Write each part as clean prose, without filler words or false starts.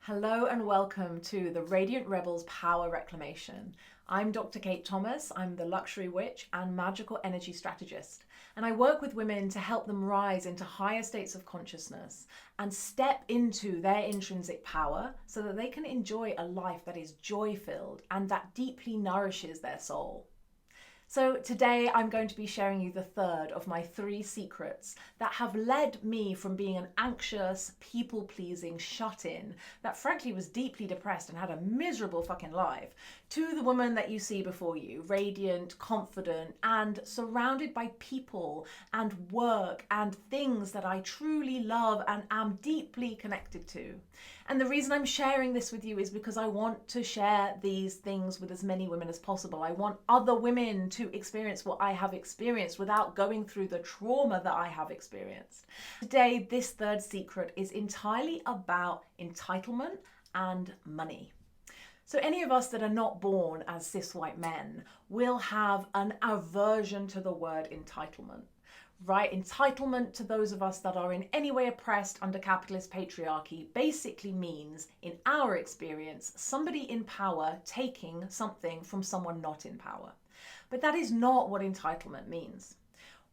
Hello and welcome to the Radiant Rebels Power Reclamation. I'm Dr. Kate Thomas. I'm the Luxury Witch and Magical Energy Strategist. And I work with women to help them rise into higher states of consciousness and step into their intrinsic power so that they can enjoy a life that is joy-filled and that deeply nourishes their soul. So today I'm going to be sharing you the third of my 3 secrets that have led me from being an anxious, people-pleasing shut-in that frankly was deeply depressed and had a miserable fucking life, to the woman that you see before you, radiant, confident, and surrounded by people and work and things that I truly love and am deeply connected to. And the reason I'm sharing this with you is because I want to share these things with as many women as possible. I want other women to experience what I have experienced without going through the trauma that I have experienced. Today, this third secret is entirely about entitlement and money. So any of us that are not born as cis white men will have an aversion to the word entitlement. Right? Entitlement to those of us that are in any way oppressed under capitalist patriarchy basically means, in our experience, somebody in power taking something from someone not in power. But that is not what entitlement means.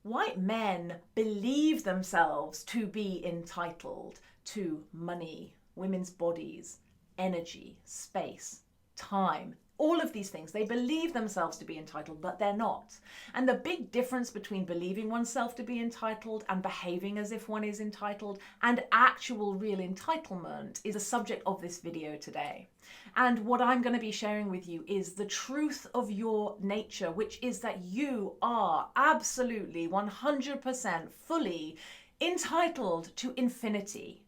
White men believe themselves to be entitled to money, women's bodies, energy, space, time, all of these things. They believe themselves to be entitled, but they're not. And the big difference between believing oneself to be entitled and behaving as if one is entitled and actual real entitlement is the subject of this video today. And what I'm going to be sharing with you is the truth of your nature, which is that you are absolutely 100% fully entitled to infinity.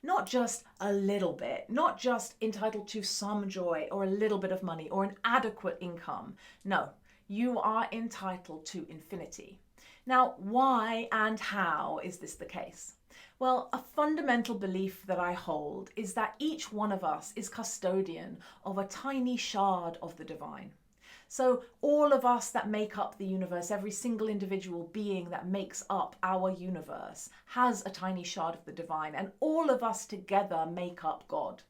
Not just a little bit, not just entitled to some joy or a little bit of money or an adequate income. No, you are entitled to infinity. Now, why and how is this the case? Well, a fundamental belief that I hold is that each one of us is custodian of a tiny shard of the divine. So all of us that make up the universe, every single individual being that makes up our universe has a tiny shard of the divine, and all of us together make up God.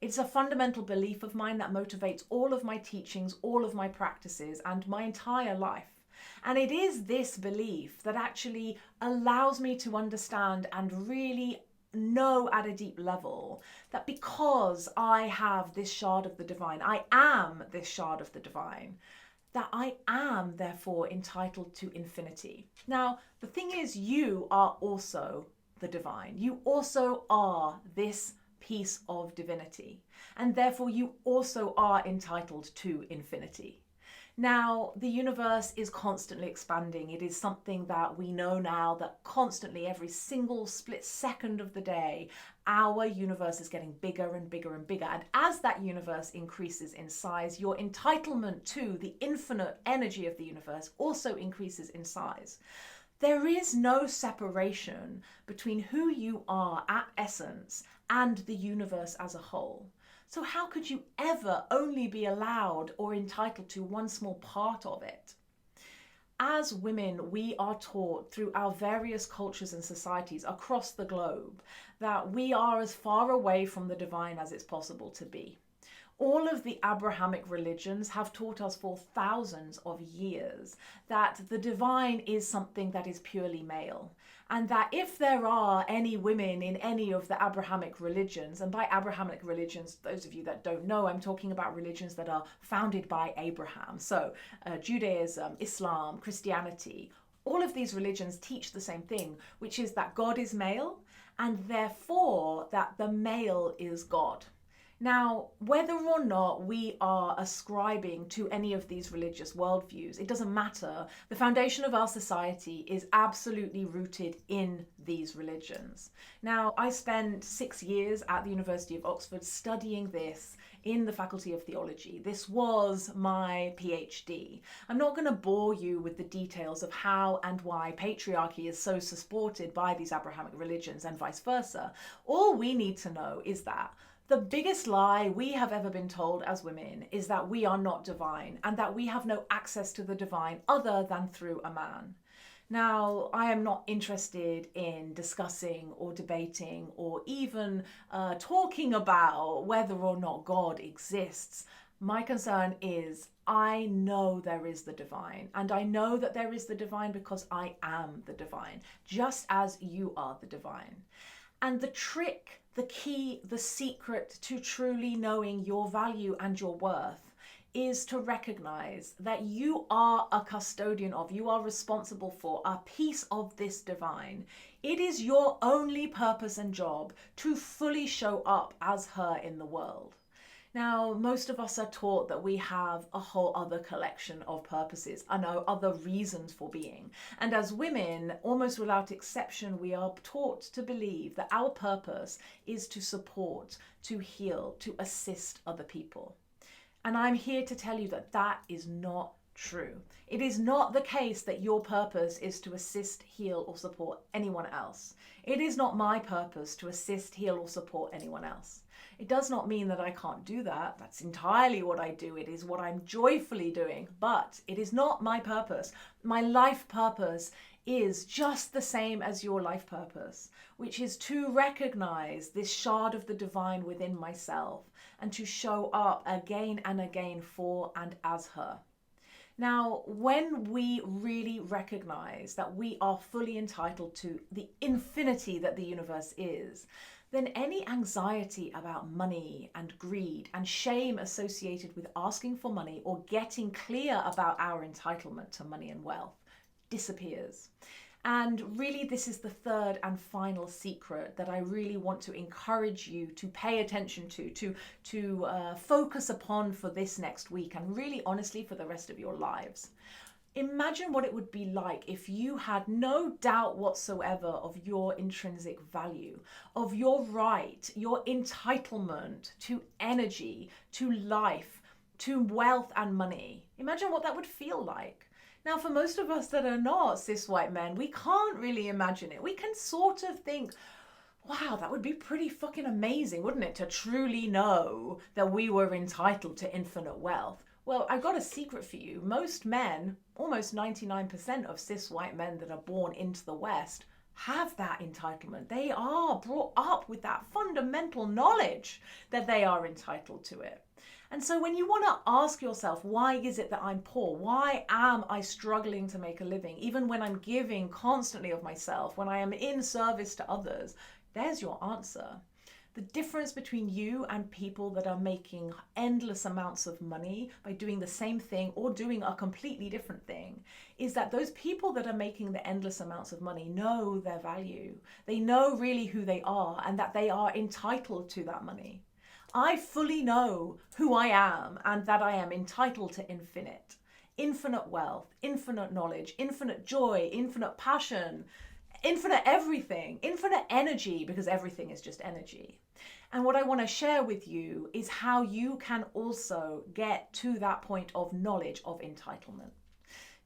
It's a fundamental belief of mine that motivates all of my teachings, all of my practices, and my entire life. And it is this belief that actually allows me to understand and really know at a deep level that because I have this shard of the divine, I am this shard of the divine, that I am therefore entitled to infinity. Now, the thing is, you are also the divine. You also are this piece of divinity, and therefore you also are entitled to infinity. Now, the universe is constantly expanding. It is something that we know now that constantly, every single split second of the day, our universe is getting bigger and bigger and bigger. And as that universe increases in size, your entitlement to the infinite energy of the universe also increases in size. There is no separation between who you are at essence and the universe as a whole. So how could you ever only be allowed or entitled to one small part of it? As women, we are taught through our various cultures and societies across the globe that we are as far away from the divine as it's possible to be. All of the Abrahamic religions have taught us for thousands of years that the divine is something that is purely male. And that if there are any women in any of the Abrahamic religions, and by Abrahamic religions, those of you that don't know, I'm talking about religions that are founded by Abraham. So Judaism, Islam, Christianity, all of these religions teach the same thing, which is that God is male and therefore that the male is God. Now, whether or not we are ascribing to any of these religious worldviews, it doesn't matter. The foundation of our society is absolutely rooted in these religions. Now, I spent 6 years at the University of Oxford studying this in the Faculty of Theology. This was my PhD. I'm not going to bore you with the details of how and why patriarchy is so supported by these Abrahamic religions and vice versa. All we need to know is that the biggest lie we have ever been told as women is that we are not divine and that we have no access to the divine other than through a man. Now, I am not interested in discussing or debating or even talking about whether or not God exists. My concern is I know there is the divine, and I know that there is the divine because I am the divine, just as you are the divine. And the trick, the key, the secret to truly knowing your value and your worth is to recognize that you are a custodian of, you are responsible for a piece of this divine. It is your only purpose and job to fully show up as her in the world. Now, most of us are taught that we have a whole other collection of purposes and other reasons for being. And as women, almost without exception, we are taught to believe that our purpose is to support, to heal, to assist other people. And I'm here to tell you that that is not true. It is not the case that your purpose is to assist, heal, or support anyone else. It is not my purpose to assist, heal, or support anyone else. It does not mean that I can't do that. That's entirely what I do. It is what I'm joyfully doing, but it is not my purpose. My life purpose is just the same as your life purpose, which is to recognize this shard of the divine within myself and to show up again and again for and as her. Now, when we really recognize that we are fully entitled to the infinity that the universe is, then any anxiety about money and greed and shame associated with asking for money or getting clear about our entitlement to money and wealth disappears. And really, this is the third and final secret that I really want to encourage you to pay attention to focus upon for this next week and really honestly for the rest of your lives. Imagine what it would be like if you had no doubt whatsoever of your intrinsic value, of your right, your entitlement to energy, to life, to wealth and money. Imagine what that would feel like. Now, for most of us that are not cis white men, we can't really imagine it. We can sort of think, wow, that would be pretty fucking amazing, wouldn't it, to truly know that we were entitled to infinite wealth. Well, I've got a secret for you. Most men, almost 99% of cis white men that are born into the West, have that entitlement. They are brought up with that fundamental knowledge that they are entitled to it. And so when you want to ask yourself, why is it that I'm poor? Why am I struggling to make a living? Even when I'm giving constantly of myself, when I am in service to others, there's your answer. The difference between you and people that are making endless amounts of money by doing the same thing or doing a completely different thing is that those people that are making the endless amounts of money know their value. They know really who they are and that they are entitled to that money. I fully know who I am and that I am entitled to infinite wealth, infinite knowledge, infinite joy, infinite passion, infinite everything, infinite energy, because everything is just energy. And what I want to share with you is how you can also get to that point of knowledge of entitlement.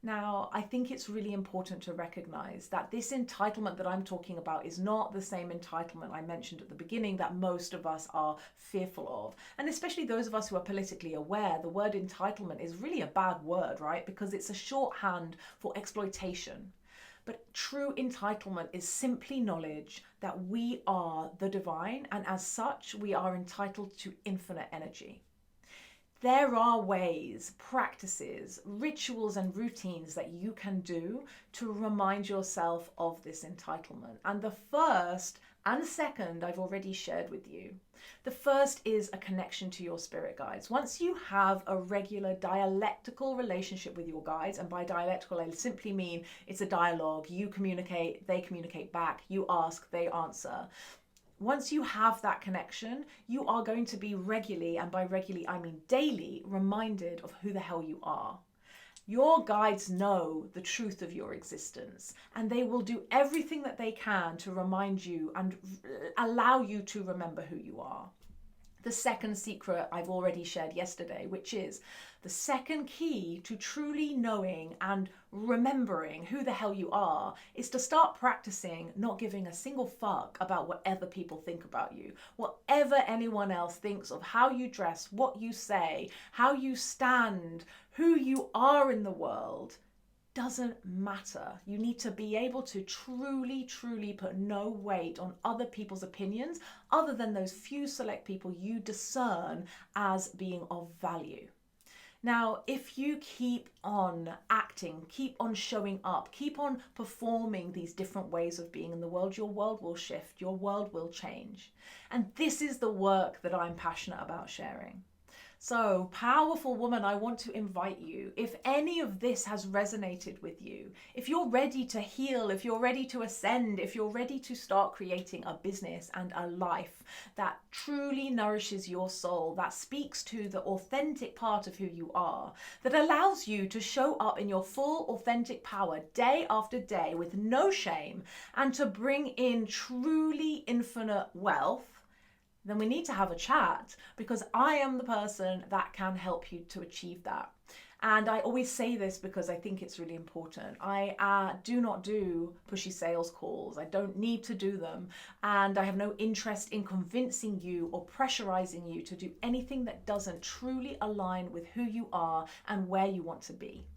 Now, I think it's really important to recognize that this entitlement that I'm talking about is not the same entitlement I mentioned at the beginning that most of us are fearful of. And especially those of us who are politically aware, the word entitlement is really a bad word, right? Because it's a shorthand for exploitation. But true entitlement is simply knowledge that we are the divine, and as such, we are entitled to infinite energy. There are ways, practices, rituals, and routines that you can do to remind yourself of this entitlement. And the first and second I've already shared with you. The first is a connection to your spirit guides. Once you have a regular dialectical relationship with your guides, and by dialectical I simply mean it's a dialogue, you communicate, they communicate back, you ask, they answer. Once you have that connection, you are going to be regularly, and by regularly I mean daily, reminded of who the hell you are. Your guides know the truth of your existence, and they will do everything that they can to remind you and allow you to remember who you are. The second secret I've already shared yesterday, which is the second key to truly knowing and remembering who the hell you are, is to start practicing not giving a single fuck about whatever people think about you, whatever anyone else thinks of how you dress, what you say, how you stand, who you are in the world. doesn't matter. You need to be able to truly, truly put no weight on other people's opinions other than those few select people you discern as being of value. Now, if you keep on acting, keep on showing up, keep on performing these different ways of being in the world, your world will shift, your world will change. And this is the work that I'm passionate about sharing. So, powerful woman, I want to invite you, if any of this has resonated with you, if you're ready to heal, if you're ready to ascend, if you're ready to start creating a business and a life that truly nourishes your soul, that speaks to the authentic part of who you are, that allows you to show up in your full authentic power day after day with no shame, and to bring in truly infinite wealth, then we need to have a chat, because I am the person that can help you to achieve that. And I always say this because I think it's really important. I do not do pushy sales calls. I don't need to do them. And I have no interest in convincing you or pressurizing you to do anything that doesn't truly align with who you are and where you want to be.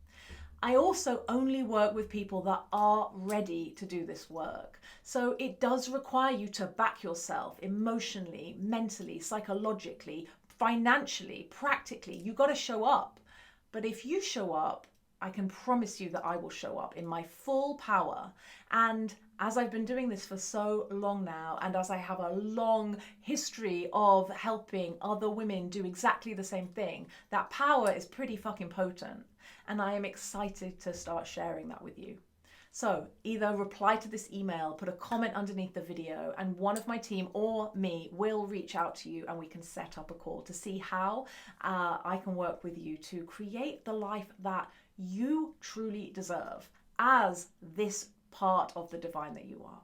I also only work with people that are ready to do this work. So it does require you to back yourself emotionally, mentally, psychologically, financially, practically. You got to show up. But if you show up, I can promise you that I will show up in my full power. And as I've been doing this for so long now, and as I have a long history of helping other women do exactly the same thing, that power is pretty fucking potent. And I am excited to start sharing that with you. So either reply to this email, put a comment underneath the video, and one of my team or me will reach out to you and we can set up a call to see how I can work with you to create the life that you truly deserve as this part of the divine that you are.